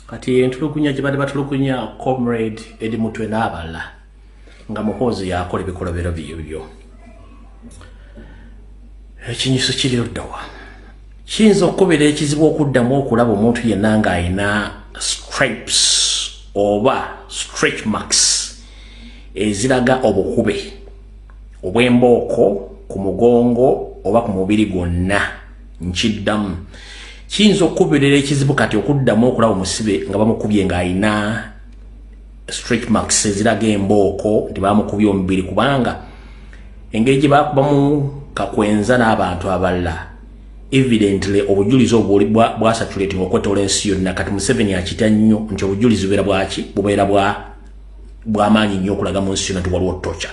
kati entulugunya gye badde batulugunya comrade Eddie Mutwe n'abala nga muhoozi yakola ebikolobero byebyo. Ekinyiso kiri oddawa kiyinza okubeera ekizibu okuddamu okulaba omuntu yenna ng'ayina stripes oba stretch marks eziraga obukube obw'embooko ku mugongo oba ku mubiri gwonna. Nkiddamu kiyinza okubeera ekizibu kati okuddamu okulaba omusibe nga bamukubye ng'ayina stretch marks eziraga embooko nti bamukubye omubiri, kubanga engeri gye bakubamu kakwenza n'abantu abalala evidently obujulizi obwo bwasatulating okwetola ensi yonna. Kati Museveni akita nnyo nti obujulizi bubeera bw'amaanyi nnyo okulaga mu nsi yonna nti waliwo tocha.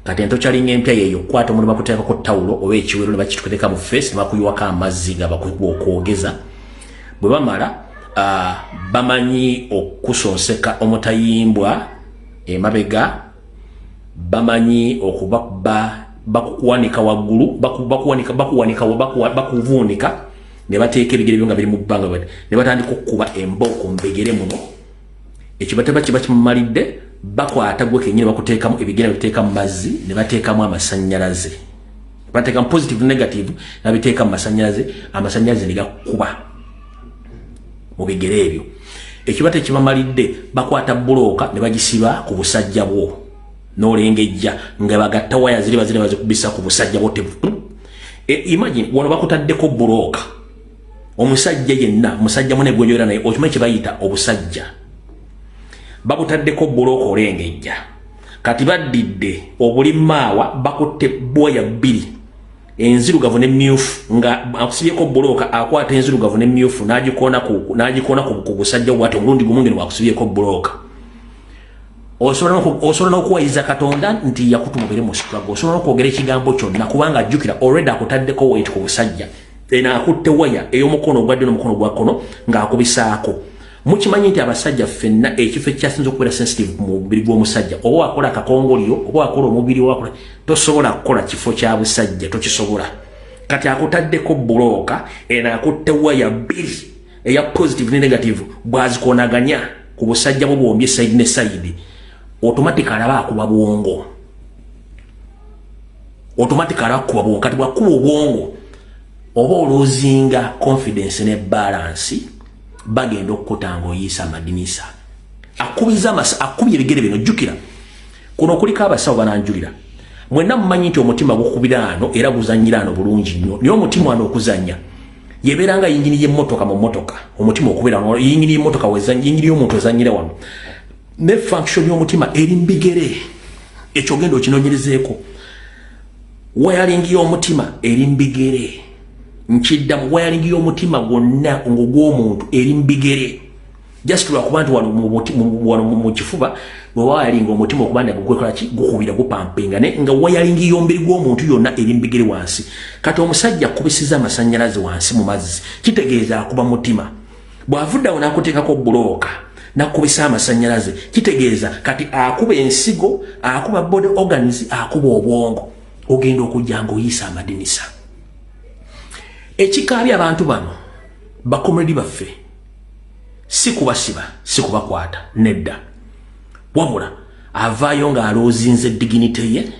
Kati entocha linga empya yeeyo okukwata omuntu bakuteekako ttawulo oba ekiwero ne bakituteeka mu face ne bakuyiwako amazzi nga bakwogeza. Bwe bamala bamanyi okusonseka omutayimbwa emabega, bamanyi okubakuba bakuwanika waggulu, bakuvuunika ne bateeka ebigere byo nga biri mu bbanga ne batandika okukuba embooko mu bigere muno. Ekyo bataba kiba kimumalidde, bakwata gwe kennyini bakuteekamu ebigere biteeka mu mazzi ne bateekamu amasannyalaze, bateekamu positive negative nabiteeka mu amasannyalaze ne gakuba mu bigere ebyo. Ekiba tekibamalidde, bakwata bulooka ne bagisiba ku busajja bwo n'olengejja nga bagatta waya ziri bazikubisa ku busajja bwo. Imagine wano bakutaddeko bulooka, omusajja yenna, musajja mune gwenjoera naye okimanyi kye bayita obusajja, bakutaddeko bulooka olengejja. Kati baddidde obulimaawa bakutte bwaya bbiri, enzirugavu n'emmyufu, nga akusibyeko bulooka akwata enzirugavu n'emmyufu n'agikoona ku busajja bw'ate omulundi gumu ngeno wakusibyeko bulooka. Osobola n'okuwayiza Katonda nti yakutumubire mu struggle, osobola n'okwogera ekigambo kyonna kubanga ajjukira already akutaddeko weight ku busajja, akutte waya ey'omukono ogwadde n'omukono ogwa kkono ng'akubisaako. Mukimanyi nti abasajja ffenna ekifo ekyasinza okubeera sensitive mu mubiri gw'omusajja, oba wakola akakongolyo oba wakola omubiri wakola, tosobola kukola kifo kya busajja, tokisobola. Kati akutaddeko bulooka akutte waya bbiri eya positive ne negative, bw'azikonaganya ku busajja bwo bwombi side ne side, automatic alaba akuba bwongo, automatic alaba akuba bwongo. Kati bwakuba obwongo oba oloozinga confidence ne balance, bagenda okukutanga oyiisa amadinisa. Akubye ebigere bino, jjukira kuno kuliko abasawo bananjulira, mwenna mumanyi nti omutima gukubira ano era guzanyira ano bulungi nnyo. Naye omutima ano okuzanya yebeera nga yingini y'emmotoka mu mmotoka, omutima okubira ano yingini y'emmotoka yingini y'omuntu ezanyira wano, ne function y'omutima eri mbigere. Ekyo genda okinoonyerezeeko, wayalingi y'omutima eri mbigere. Nkiddamu wayalingi y'omutima gwonna ng'ogw'omuntu eri mbigere. Just lwakuba nti wano mu kifuba bwe wayalinga omutima okuba nti gwekola ki gukubira gupampinga nga wayalingi y'omubiri gw'omuntu yonna eri mbigere wansi. Kati omusajja akubisiza amasannyalaze wansi mu mazzi, kitegeeza akuba mutima. Bw'avuddawo n'akuteekako bulooka n'akubisa amasannyalaze, kitegeeza kati akuba ensigo, akuba body organs, akuba obwongo. Ogenda okujja ng'oyiisa amadinisa. Ekikaabya abantu bano bakomredi baffe si kubasiba, si kubakwata, nedda. Wabula avaayo ng'aloozinze dignity ye,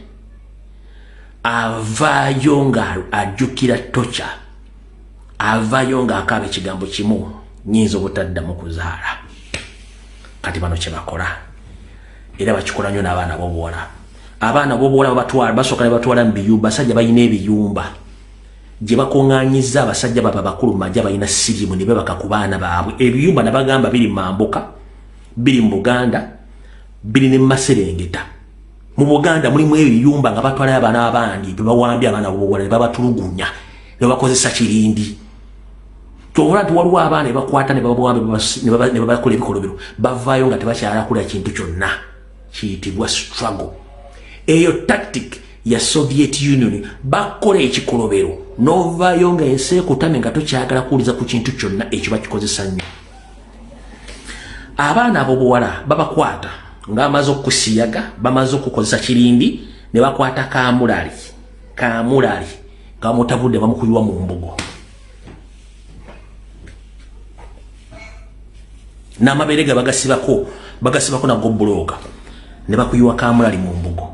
avaayo ng'ajjukira tocha, avaayo ng'akaaba ekigambo kimu, nnyinza obutaddamu kuzaala. Kati bano kye bakola era bakikola nnyo n'abaana b'obuwala. Abaana b'obuwala basooka ne batwala mu biyumba, basajja balina ebiyumba gye bakoŋŋaanyiza abasajja baba bakulu mu majja balina sirimu ne bebaka ku baana baabwe. Ebiyumba nabagamba biri Mambuka, biri mu Buganda, biri ne Maserengeta. Mu Buganda mulimu ebiyumba nga batwalayo abaana abandi be bawambye abaana b'obuwala ne babatulugunya ne bakozesa kirindi. Kyobula nti waliwo abaana ne bakwata ne babawambe ne babakola ebikolobero, bavaayo nga tebakyala kulya kintu kyonna, kiyitibwa struggle. Eyo tactic ya Soviet Union, bakola ekikolobero n'ovaayo nga ensi ekutame nga tokyagala kuwuliza ku kintu kyonna, ekyo bakikozesa nnyo. Abaana ab'obuwala babakwata ng'amaze okusiyaga, bamaze okukozesa kirindi, ne bakwata kaamulali nga mutabudde bamukuyiwa mu mbugo. n'amaberega bagasibako nago buloka ne bakuyiwa kamulali mu mbugo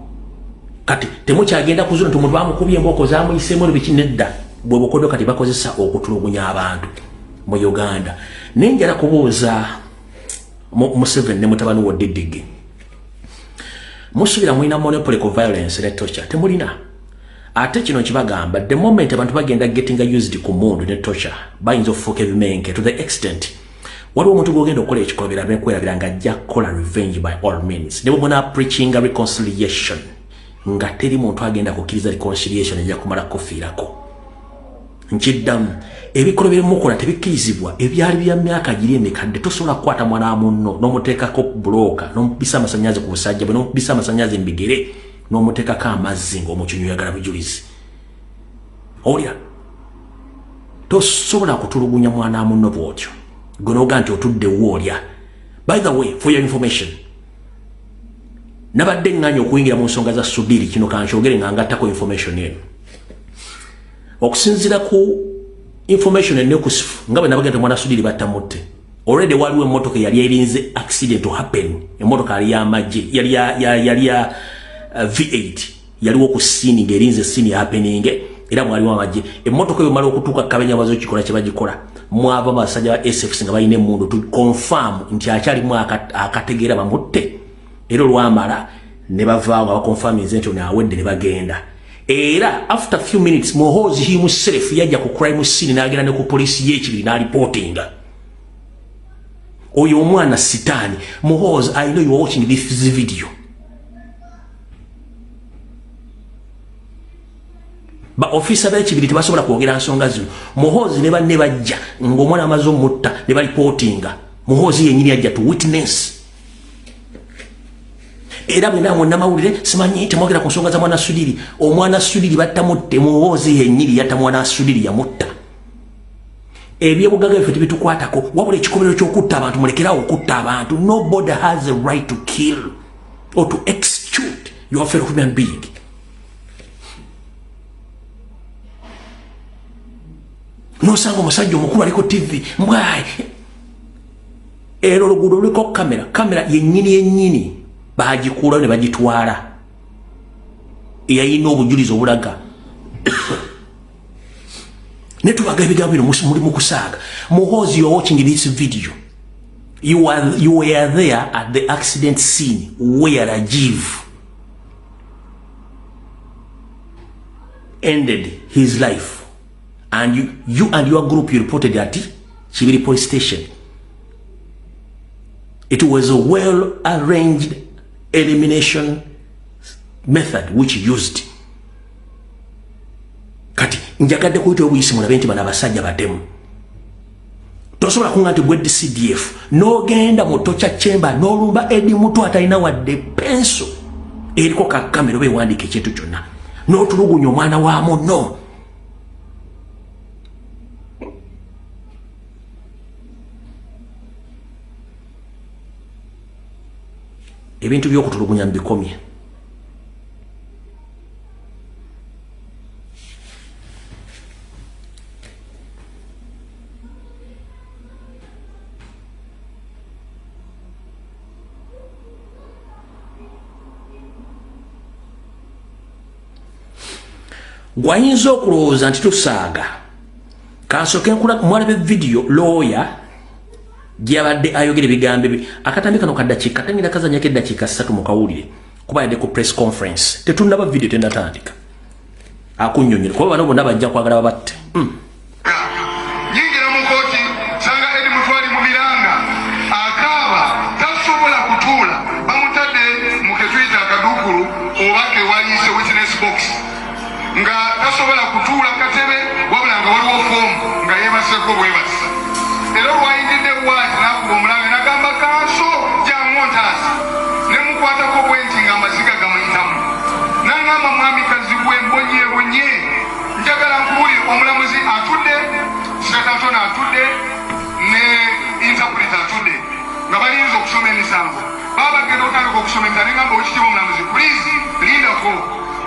kati temukyagenda kuzuna nti omuntu bamukubye emboko zamuyisemu bikinedda bwe bukodo kati bakozesa okutulugunya abantu mu Uganda nenjala kubuuza Museveni ne mutabani wo Didigi musubira mwina monopoly of violence ne torture temulina ate kino kibagamba the moment abantu bagenda getting used ku mundu ne torture bayinza okufuuka ebimenke to the extent waliwo omuntu gwogenda okukola ekikolobera nekwerabira nga ajja kukola revenge by all means ne bwemuna preaching a reconciliation nga teri muntu agenda kukkiriza reconciliation ejja kumala kufiirako nkiddamu ebikolobera mukola tebikkirizibwa ebyali bya myaka giri emikadde tosobola kukwata mwana wa munno n'omuteekako buloka n'omubisa amasanyazi ku busajja bwe n'omubisa amasanyazi mbigere n'omuteekako amazzi ng'omukyonyi oyagala bujulizi olya tosobola kutulugunya mwana wa munno bw'otyo gwe n'oga nti otuddewo olya. By the way, for your information, nabadde nganya okuyingira mu nsonga za Sudiri kino kankyogere nga ngattako information eno okusinzira ku information enekusifu nga bwe nabagenda mwana Sudiri battamutte already waliwo emmotoka yali erinze accident to happen emmotoka yali y'amagye yali ya V8 yaliwo ku scene ng'erinze scene happening era mwaliwo amagye emmotoka eyo mala okutuuka Kabenya bazo kikola kye bagikola mwava basajja ba SFC nga balina emmundu to confirm nti akyalimu akategeera bamutte era olwamala ne bavaawo nga bakonfaminze nti awedde ne bagenda era after few minutes Muhoozi himself yajja ku crime scene n'agenda ne ku polisi y'ekibiri n'alipotinga oyo omwana sitaani Muhoozi I know you are watching this video ba officer b'ekibiri tebasobola kwogera nsonga zino Muhoozi ne banne bajja ng'omwana amaze omutta ne balipotinga Muhoozi yennyini ajja to witness era bwe namwe namawulire simanyi temwogera ku nsonga za mwana Sudiri omwana Sudiri battamutte Muhoozi yennyini yatta mwana Sudiri yamutta ebyebugaga biffe tebitukwatako wabula ekikobero ky'okutta abantu mulekerawo okutta abantu nobody has a right to kill or to execute your fellow human being. Nosanga omusajja omukulu aliko TV mbwayi era oluguudo luliko kamera yennyini bagikuulayo ne bagitwala eyayina obujulizi obulaga ne tubaga ebigambo bino muli mu kusaaga Muhoozi, you are watching this video, you were there at the accident scene where Rajiv ended his life and you and your group you reported at Kibiri police station. It was a well arranged elimination method which used. Kati njagadde kuyita obuyisi mulabe nti bano abasajja batemu tosobola kunga nti bweddi CDF n'ogenda mu torture chamber n'olumba Eddie Mutu atalina wadde penso eriko kakamera oba ewandiika ekintu kyonna n'otulugunya omwana wa munno. Ebintu by'okutulugunya mbikomye. Gwayinza okulowooza nti tusaaga kansooke nkula mwalabe video lawyer gyabadde ayogera ebigambo ebi akatambi kano kaddakiika katangira kazanyako eddakiika 3 mu kawulire kuba yadde ku press conference tetunnaba video tendatandika akunnyonnyera kuba bano bonna bajja kwagala babatte nyingira mu kooti sanga Eddie Mutwali mu miranga akaaba tasobola kutuula bamutadde mu ketuyita akadukulu oba kewaliise witness box nga tasobola kutuula katebe wabula nga waliwo foomu nga yeebaseko bwebasa era olwayingidde bwati nakuba omulabe nagamba kanso jangontaasi ne mukwatako bwenti nga amaziga gamuyitamu nangamba mwamikazi gwe mbonyebonye njagala nkubulire omulamuzi atudde sirakatona atudde ne interpreter atudde nga balinza okusoma emisango baba bagenda otandika okusoma emitala nengamba okitiibwa omulamuzi please lindako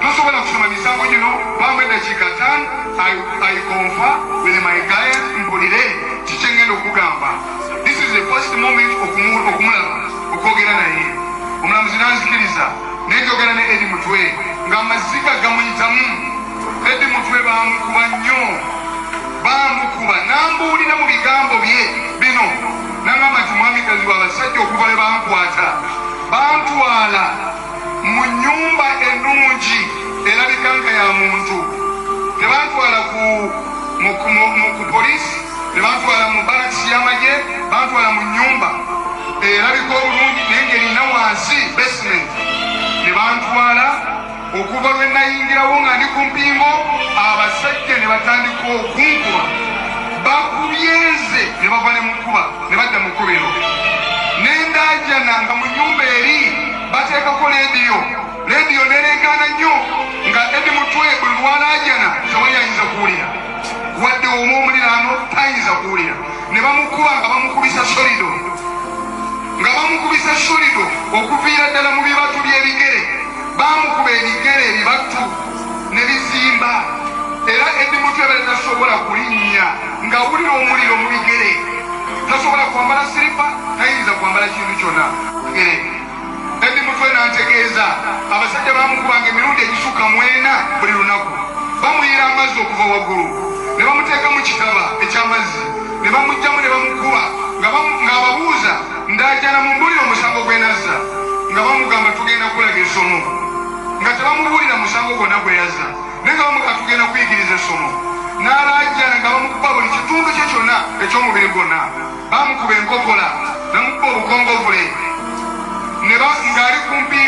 tosobola kusoma misango gino bamba eddakiika 5 I confer with my guys mpulire kikyengenda okugamba. This is a first moment okumulaba okwogera naye omulamuzi nanzikiriza nenjogera ne Edi Mutwe nga amaziga gamuyitamu. Edi Mutwe bamukuba nnyo, bamukuba nambuulira mu bigambo bye bino nangamba nti mwamikazi w'abasajja okuva lwe bankwata bantwala mu nnyumba ennungi erabika nga ya muntu, tebantwala ku polisi, tebantwala mu barakisi y'amagye, bantwala mu nnyumba erabika obulungi naye ng'erina wansi basement. Ne bantwala okuva lwe nayingirawo nga ndi ku mpingo, abasajja ne batandika okunkuba, bakubyeze ne bava ne mukuba ne badda mu kkubiro. Nendajana nga mu nnyumba eri bateekako leediyo nereekaana nnyo nga Edi Mutwe buli lwalajana tewali ayinza kuwulira, wadde omwomuliraano tayinza kuwulira. Ne bamukuba nga bamukubisa solido okuviira ddala mu bibatu by'ebigere. Bamukuba ebigere ebibatu ne bizimba, era Edi Mutwe bale tasobola kulinnya nga wulira omuliro mu bigere, tasobola kwambala siripa, tayinza kwambala kintu kyonna. Edi Mutwe nantegeeza abasajja bamukubanga emirundi egisukka 4 buli lunaku. Bamuyira amazzi okuva waggulu ne bamuteeka mu kitaba eky'amazzi ne bamugjamu ne bamukuba nga ababuuza ndajana mumbulira omusango gwe nazza, nga bamugamba tugenda kulaga essomo, nga tebamubuulira musango gwonna gwe yazza naye nga bamugaa tugenda kuyigiriza essomo. N'alajjana nga bamukuba buli kitundu kye kyonna eky'omubiri gwonna. Bamukuba enkokola, bamukuba obukongovule ng'ali kumpi